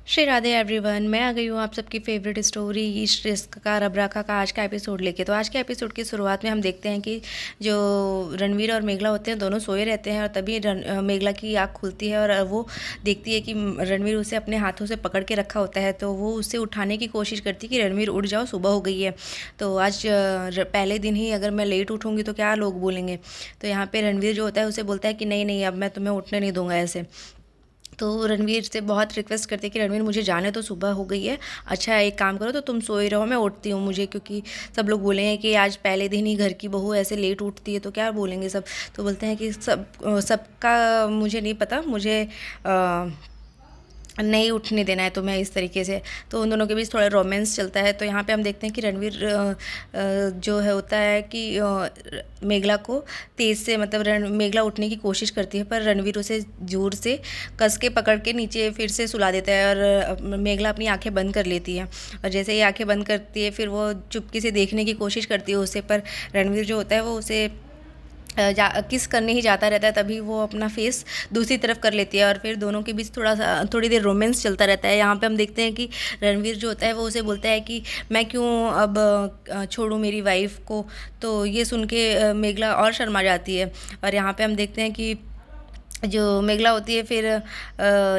Shri Radhe everyone, मैं आ गई हूँ आप सबकी फेवरेट स्टोरी ईश रिस्क का रब राखा का आज का एपिसोड लेके। तो आज के एपिसोड की शुरुआत में हम देखते हैं कि जो रणवीर और मेघला होते हैं दोनों सोए रहते हैं और तभी मेघला की आँख खुलती है और वो देखती है कि रणवीर उसे अपने हाथों से पकड़ के रखा होता है। तो वो उसे उठाने की कोशिश करती है कि रणवीर उठ जाओ, सुबह हो गई है। तो आज पहले दिन ही अगर मैं लेट उठूँगी तो क्या लोग बोलेंगे। तो यहाँ पर रणवीर जो होता है उसे बोलता है कि नहीं नहीं, अब मैं तुम्हें उठने नहीं दूंगा ऐसे। तो रणवीर से बहुत रिक्वेस्ट करते कि रणवीर मुझे जाने तो, सुबह हो गई है। अच्छा एक काम करो, तो तुम सोए रहो, मैं उठती हूँ। मुझे क्योंकि सब लोग बोले हैं कि आज पहले दिन ही घर की बहू ऐसे लेट उठती है तो क्या बोलेंगे सब। तो बोलते हैं कि सबका मुझे नहीं पता, मुझे नहीं उठने देना है तुम्हें इस तरीके से। तो उन दोनों के बीच थोड़ा रोमांस चलता है। तो यहाँ पे हम देखते हैं कि रणवीर जो है होता है कि मेघला को तेज़ से मतलब मेघला उठने की कोशिश करती है, पर रणवीर उसे जोर से कस के पकड़ के नीचे फिर से सुला देता है और मेघला अपनी आंखें बंद कर लेती है। और जैसे ही आंखें बंद करती है फिर वो चुपके से देखने की कोशिश करती है उसे, पर रणवीर जो होता है वो उसे किस करने ही जाता रहता है। तभी वो अपना फेस दूसरी तरफ कर लेती है और फिर दोनों के बीच थोड़ी देर रोमांस चलता रहता है। यहाँ पे हम देखते हैं कि रणवीर जो होता है वो उसे बोलता है कि मैं क्यों अब छोड़ूँ मेरी वाइफ को। तो ये सुन के मेघला और शर्मा जाती है। और यहाँ पे हम देखते हैं कि जो मेघला होती है फिर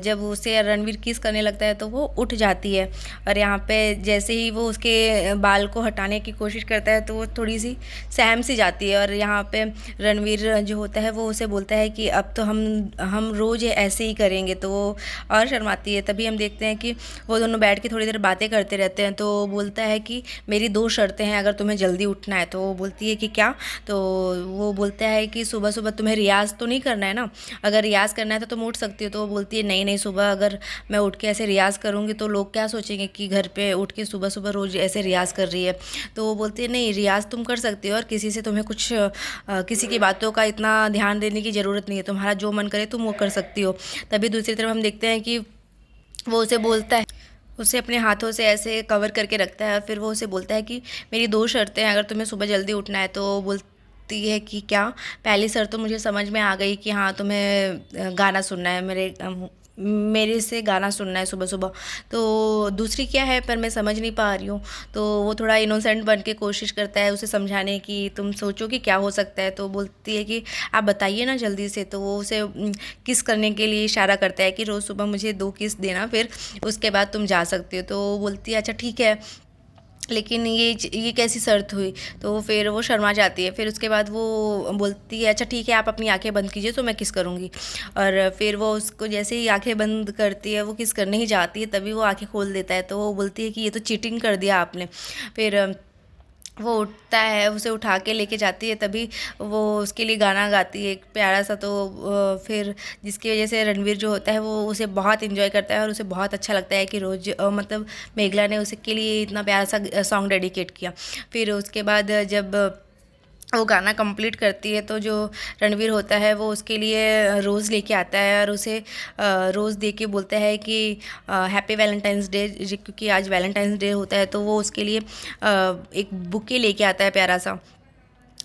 जब उसे रणवीर किस करने लगता है तो वो उठ जाती है। और यहाँ पे जैसे ही वो उसके बाल को हटाने की कोशिश करता है तो वो थोड़ी सी सहम सी जाती है। और यहाँ पे रणवीर जो होता है वो उसे बोलता है कि अब तो हम रोज़ ऐसे ही करेंगे। तो वो और शर्माती है। तभी हम देखते हैं कि वो दोनों बैठ के थोड़ी देर बातें करते रहते हैं। तो वो बोलता है कि मेरी 2 शर्तें हैं अगर तुम्हें जल्दी उठना है। तो वो बोलती है कि क्या। तो वो बोलता है कि सुबह सुबह तुम्हें रियाज़ तो नहीं करना है ना, अगर रियाज़ करना है तो तुम उठ सकती हो। तो वो बोलती है नहीं नहीं, सुबह अगर मैं उठ के ऐसे रियाज़ करूँगी तो लोग क्या सोचेंगे कि घर पे उठ के सुबह सुबह रोज़ ऐसे रियाज़ कर रही है। तो वो बोलती है नहीं, रियाज़ तुम कर सकती हो और किसी से तुम्हें कुछ किसी की बातों का इतना ध्यान देने की ज़रूरत नहीं है, तुम्हारा जो मन करे तुम वो कर सकती हो। तभी दूसरी तरफ हम देखते हैं कि वो उसे बोलता है, उसे अपने हाथों से ऐसे कवर करके रखता है और फिर वो उसे बोलता है कि मेरी 2 शर्तें हैं अगर तुम्हें सुबह जल्दी उठना है। तो बोलती है कि क्या। पहली शर्त तो मुझे समझ में आ गई कि हाँ तुम्हें गाना सुनना है, मेरे से गाना सुनना है सुबह सुबह। तो दूसरी क्या है पर मैं समझ नहीं पा रही हूँ। तो वो थोड़ा इनोसेंट बन के कोशिश करता है उसे समझाने की, तुम सोचो कि क्या हो सकता है। तो बोलती है कि आप बताइए ना जल्दी से। तो वो उसे किस करने के लिए इशारा करता है कि रोज़ सुबह मुझे 2 किस देना, फिर उसके बाद तुम जा सकती हो। तो वो बोलती है अच्छा ठीक है, लेकिन ये कैसी शर्त हुई। तो फिर वो शर्मा जाती है। फिर उसके बाद वो बोलती है अच्छा ठीक है, आप अपनी आंखें बंद कीजिए तो मैं किस करूँगी। और फिर वो उसको जैसे ही आंखें बंद करती है, वो किस करने ही जाती है, तभी वो आंखें खोल देता है। तो वो बोलती है कि ये तो चीटिंग कर दिया आपने। फिर वो उठता है, उसे उठा के लेके जाती है। तभी वो उसके लिए गाना गाती है एक प्यारा सा। तो फिर जिसकी वजह से रणवीर जो होता है वो उसे बहुत इन्जॉय करता है और उसे बहुत अच्छा लगता है कि रोज़ मतलब मेघला ने उसके लिए इतना प्यारा सा सॉन्ग डेडिकेट किया। फिर उसके बाद जब वो गाना कंप्लीट करती है तो जो रणवीर होता है वो उसके लिए रोज़ लेके आता है और उसे रोज़ दे के बोलता है कि हैप्पी वैलेंटाइंस डे, क्योंकि आज वैलेंटाइंस डे होता है। तो वो उसके लिए एक बुके लेके आता है प्यारा सा।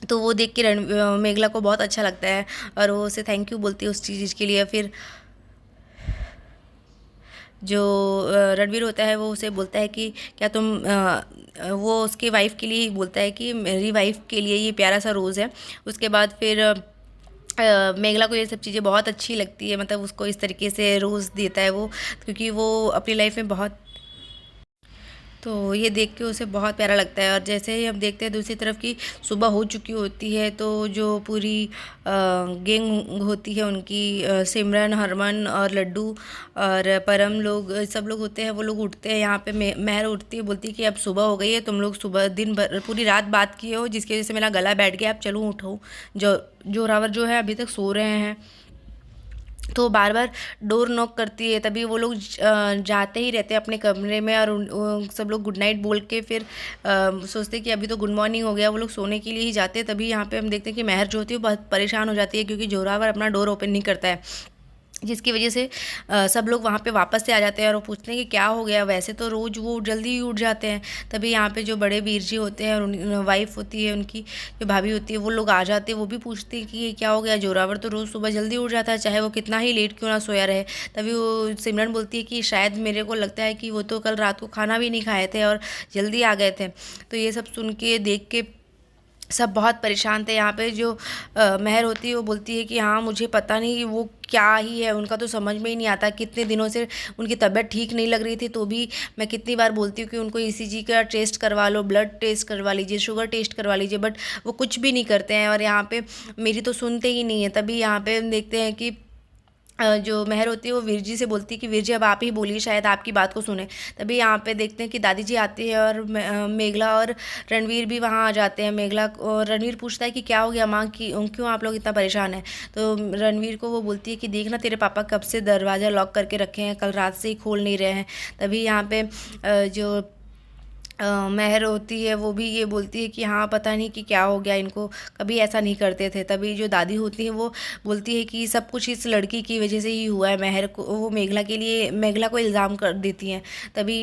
तो वो देख के मेघला को बहुत अच्छा लगता है और वो उसे थैंक यू बोलती है उस चीज़ के लिए। फिर जो रणवीर होता है वो उसे बोलता है कि क्या तुम वो उसके वाइफ़ के लिए ही बोलता है कि मेरी वाइफ़ के लिए ये प्यारा सा रोज़ है। उसके बाद फिर मेघला को ये सब चीज़ें बहुत अच्छी लगती है, मतलब उसको इस तरीके से रोज़ देता है वो, क्योंकि वो अपनी लाइफ में बहुत, तो ये देख के उसे बहुत प्यारा लगता है। और जैसे ही हम देखते हैं दूसरी तरफ की सुबह हो चुकी होती है तो जो पूरी गैंग होती है उनकी, सिमरन, हरमन और लड्डू और परम, लोग सब लोग होते हैं, वो लोग उठते हैं। यहाँ पे महर उठती है, बोलती है कि अब सुबह हो गई है, तुम लोग सुबह दिन भर पूरी रात बात किए हो जिसकी वजह से मेरा गला बैठ गया, अब चलो उठो। जोरावर जो है अभी तक सो रहे हैं। तो बार बार डोर नॉक करती है। तभी वो लोग जाते ही रहते हैं अपने कमरे में और सब लोग गुड नाइट बोल के फिर सोचते हैं कि अभी तो गुड मॉर्निंग हो गया, वो लोग सोने के लिए ही जाते हैं। तभी यहाँ पे हम देखते हैं कि महर जो होती है वो बहुत परेशान हो जाती है क्योंकि जोरावर अपना डोर ओपन नहीं करता है। जिसकी वजह से सब लोग वहाँ पे वापस से आ जाते हैं और वो पूछते हैं कि क्या हो गया। वैसे तो रोज़ वो जल्दी ही उठ जाते हैं, तभी यहाँ पे जो बड़े वीर जी होते हैं और उन वाइफ होती है उनकी, जो भाभी होती है, वो लोग आ जाते हैं। वो भी पूछते हैं कि ये क्या हो गया, जोरावर तो रोज़ सुबह जल्दी उठ जाता है, चाहे वो कितना ही लेट क्यों ना सोया रहे। तभी वो सिमरन बोलती है कि शायद मेरे को लगता है कि वो तो कल रात को खाना भी नहीं खाए थे और जल्दी आ गए थे। तो ये सब सुन के देख के सब बहुत परेशान थे। यहाँ पे जो मेहर होती है वो बोलती है कि हाँ, मुझे पता नहीं वो क्या ही है, उनका तो समझ में ही नहीं आता। कितने दिनों से उनकी तबीयत ठीक नहीं लग रही थी, तो भी मैं कितनी बार बोलती हूँ कि उनको ईसीजी का टेस्ट करवा लो, ब्लड टेस्ट करवा लीजिए, शुगर टेस्ट करवा लीजिए, बट वो कुछ भी नहीं करते हैं और यहाँ पे मेरी तो सुनते ही नहीं है। तभी यहाँ पे हम देखते हैं कि जो मेहर होती है वो वीर जी से बोलती है कि वीर जी अब आप ही बोलिए, शायद आपकी बात को सुने। तभी यहाँ पे देखते हैं कि दादी जी आती है और मेघला और रणवीर भी वहाँ आ जाते हैं। मेघला और रणवीर पूछता है कि क्या हो गया माँ, की क्यों आप लोग इतना परेशान हैं। तो रणवीर को वो बोलती है कि देखना, तेरे पापा कब से दरवाज़ा लॉक करके रखे हैं, कल रात से ही खोल नहीं रहे हैं। तभी यहाँ पे जो मेहर होती है वो भी ये बोलती है कि हाँ, पता नहीं कि क्या हो गया इनको, कभी ऐसा नहीं करते थे। तभी जो दादी होती है वो बोलती है कि सब कुछ इस लड़की की वजह से ही हुआ है। मेहर को वो मेघला को इल्ज़ाम कर देती हैं। तभी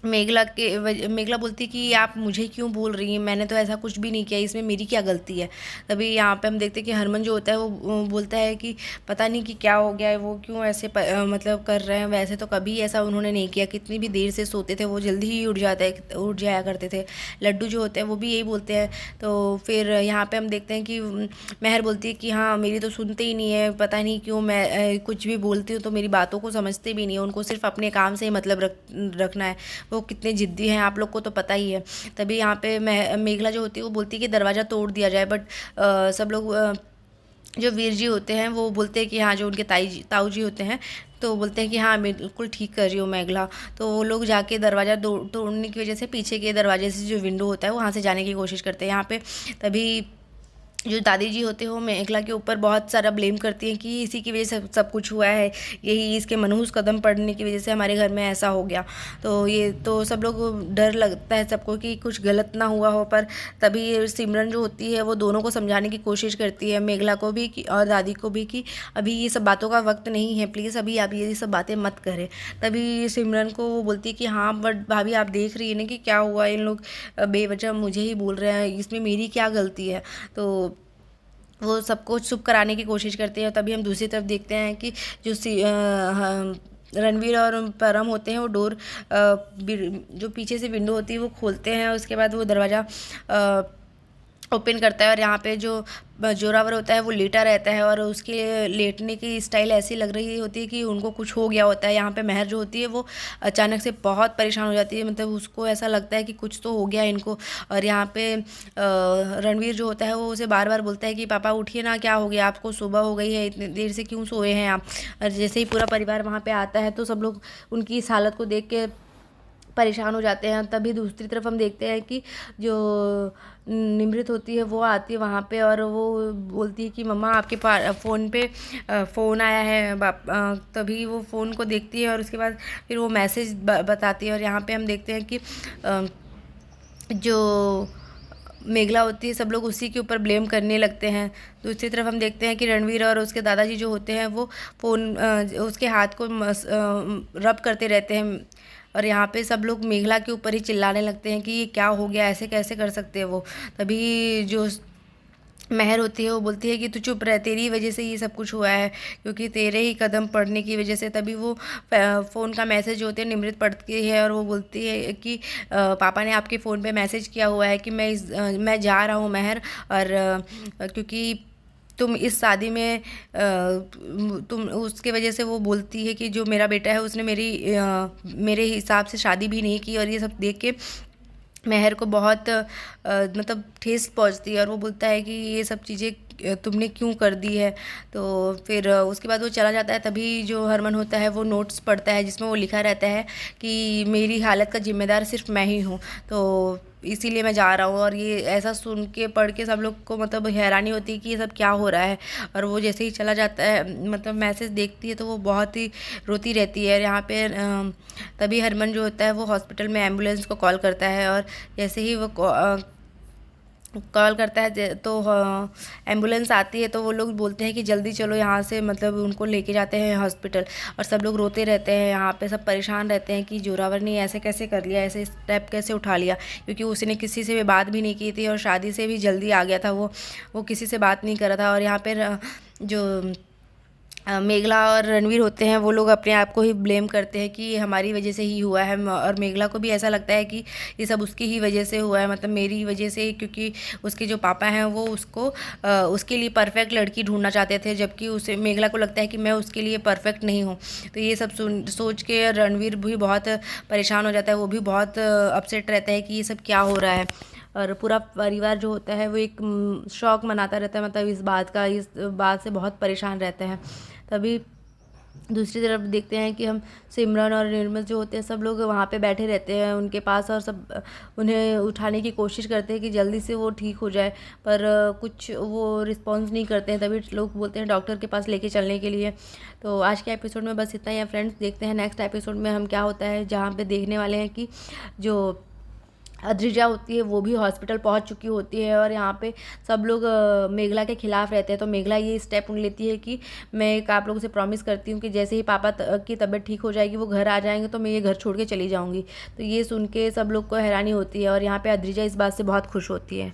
मेघला बोलती है कि आप मुझे क्यों बोल रही हैं, मैंने तो ऐसा कुछ भी नहीं किया, इसमें मेरी क्या गलती है। तभी यहाँ पे हम देखते हैं कि हरमन जो होता है वो बोलता है कि पता नहीं कि क्या हो गया है, वो क्यों ऐसे मतलब कर रहे हैं। वैसे तो कभी ऐसा उन्होंने नहीं किया, कितनी भी देर से सोते थे वो जल्दी ही उठ जाया करते थे। लड्डू जो होते हैं वो भी यही बोलते हैं। तो फिर यहाँ पर हम देखते हैं कि मेहर बोलती है कि हाँ, मेरी तो सुनते ही नहीं है, पता नहीं क्यों मैं कुछ भी बोलती हूँ तो मेरी बातों को समझते भी नहीं है, उनको सिर्फ अपने काम से ही मतलब रखना है। वो कितने ज़िद्दी हैं आप लोग को तो पता ही है। तभी यहाँ पे मेघला जो होती है वो बोलती है कि दरवाज़ा तोड़ दिया जाए, बट सब लोग जो वीर जी होते हैं वो बोलते हैं कि हाँ, जो उनके ताऊ जी होते हैं तो बोलते हैं कि हाँ, बिल्कुल ठीक कर रही हो मेघला। तो वो लोग जाके दरवाज़ा तोड़ने की वजह से पीछे के दरवाजे से जो विंडो होता है वहाँ से जाने की कोशिश करते हैं। यहाँ पे तभी जो दादी जी होते हैं वो मेघला के ऊपर बहुत सारा ब्लेम करती हैं कि इसी की वजह से सब कुछ हुआ है, यही इसके मनहूस कदम पड़ने की वजह से हमारे घर में ऐसा हो गया। तो ये तो सब लोग डर लगता है सबको कि कुछ गलत ना हुआ हो। पर तभी सिमरन जो होती है वो दोनों को समझाने की कोशिश करती है, मेघला को भी और दादी को भी, कि अभी ये सब बातों का वक्त नहीं है, प्लीज़ अभी आप ये सब बातें मत करें। तभी सिमरन को वो बोलती है कि हाँ, बट भाभी आप देख रही है ना कि क्या हुआ, इन लोग बेवजह मुझे ही बोल रहे हैं, इसमें मेरी क्या गलती है। तो वो सबको चुप कराने की कोशिश करते हैं। तभी हम दूसरी तरफ देखते हैं कि जो रणवीर और परम होते हैं वो डोर जो पीछे से विंडो होती है वो खोलते हैं। उसके बाद वो दरवाज़ा ओपन करता है और यहाँ पे जो जोरावर होता है वो लेटा रहता है और उसके लेटने की स्टाइल ऐसी लग रही होती है कि उनको कुछ हो गया होता है। यहाँ पे मेहर जो होती है वो अचानक से बहुत परेशान हो जाती है, मतलब उसको ऐसा लगता है कि कुछ तो हो गया इनको। और यहाँ पे रणवीर जो होता है वो उसे बार बार बोलता है कि पापा उठिए ना, क्या हो गया आपको, सुबह हो गई है, इतनी देर से क्यों सोए हैं आप। और जैसे ही पूरा परिवार वहाँ पर आता है तो सब लोग उनकी इस हालत को देख के परेशान हो जाते हैं। तभी दूसरी तरफ हम देखते हैं कि जो निमृत होती है वो आती है वहाँ पे और वो बोलती है कि मम्मा आपके फ़ोन पे फ़ोन आया है। तभी वो फ़ोन को देखती है और उसके बाद फिर वो मैसेज बताती है। और यहाँ पे हम देखते हैं कि जो मेघला होती है सब लोग उसी के ऊपर ब्लेम करने लगते हैं। दूसरी तरफ हम देखते हैं कि रणवीर और उसके दादाजी जो होते हैं वो फ़ोन उसके हाथ को रब करते रहते हैं। और यहाँ पे सब लोग मेघला के ऊपर ही चिल्लाने लगते हैं कि ये क्या हो गया, ऐसे कैसे कर सकते हैं वो। तभी जो मेहर होती है वो बोलती है कि तू चुप रह, तेरी वजह से ये सब कुछ हुआ है, क्योंकि तेरे ही कदम पड़ने की वजह से। तभी वो फ़ोन का मैसेज जो होते हैं निमृत पढ़ती है और वो बोलती है कि पापा ने आपके फ़ोन पे मैसेज किया हुआ है कि मैं जा रहा हूँ मेहर, और क्योंकि तुम इस शादी में तुम उसके वजह से। वो बोलती है कि जो मेरा बेटा है उसने मेरे हिसाब से शादी भी नहीं की। और ये सब देख के मेहर को बहुत मतलब ठेस पहुंचती है और वो बोलता है कि ये सब चीज़ें तुमने क्यों कर दी है। तो फिर उसके बाद वो चला जाता है। तभी जो हरमन होता है वो नोट्स पढ़ता है जिसमें वो लिखा रहता है कि मेरी हालत का जिम्मेदार सिर्फ मैं ही हूँ, तो इसीलिए मैं जा रहा हूँ। और ये ऐसा सुन के पढ़ के सब लोग को मतलब हैरानी होती है कि ये सब क्या हो रहा है। और वो जैसे ही चला जाता है मतलब मैसेज देखती है तो वो बहुत ही रोती रहती है। यहाँ पे तभी हरमन जो होता है वो हॉस्पिटल में एम्बुलेंस को कॉल करता है और जैसे ही वो कॉल करता है तो एम्बुलेंस आती है, तो वो लोग बोलते हैं कि जल्दी चलो यहाँ से, मतलब उनको लेके जाते हैं हॉस्पिटल। और सब लोग रोते रहते हैं, यहाँ पे सब परेशान रहते हैं कि जोरावर ने ऐसे कैसे कर लिया, ऐसे स्टेप कैसे उठा लिया, क्योंकि उसने किसी से भी बात भी नहीं की थी और शादी से भी जल्दी आ गया था वो किसी से बात नहीं कर रहा था। और यहाँ पर जो मेघला और रणवीर होते हैं, वो लोग अपने आप को ही ब्लेम करते हैं कि ये हमारी वजह से ही हुआ है। और मेघला को भी ऐसा लगता है कि ये सब उसकी ही वजह से हुआ है, मतलब मेरी वजह से, क्योंकि उसके जो पापा हैं वो उसको उसके लिए परफेक्ट लड़की ढूंढना चाहते थे, जबकि उसे मेघला को लगता है कि मैं उसके लिए परफेक्ट नहीं हूँ। तो ये सब सोच के रणवीर भी बहुत परेशान हो जाता है, वो भी बहुत अपसेट रहता है कि ये सब क्या हो रहा है। और पूरा परिवार जो होता है वो एक शौक मनाता रहता है, मतलब इस बात से बहुत परेशान रहते हैं। तभी दूसरी तरफ देखते हैं कि हम सिमरन और निर्मल जो होते हैं, सब लोग वहाँ पे बैठे रहते हैं उनके पास, और सब उन्हें उठाने की कोशिश करते हैं कि जल्दी से वो ठीक हो जाए, पर कुछ वो रिस्पॉन्स नहीं करते हैं। तभी लोग बोलते हैं डॉक्टर के पास लेके चलने के लिए। तो आज के एपिसोड में बस इतना ही है फ्रेंड्स, देखते हैं नेक्स्ट एपिसोड में हम क्या होता है, जहाँ पे देखने वाले हैं कि जो अद्रिजा होती है वो भी हॉस्पिटल पहुंच चुकी होती है, और यहाँ पे सब लोग मेघला के खिलाफ रहते हैं। तो मेघला ये स्टेप लेती है कि मैं एक आप लोगों से प्रॉमिस करती हूँ कि जैसे ही पापा की तबीयत ठीक हो जाएगी, वो घर आ जाएंगे, तो मैं ये घर छोड़ के चली जाऊँगी। तो ये सुन के सब लोग को हैरानी होती है, और यहाँ पे अद्रिजा इस बात से बहुत खुश होती है।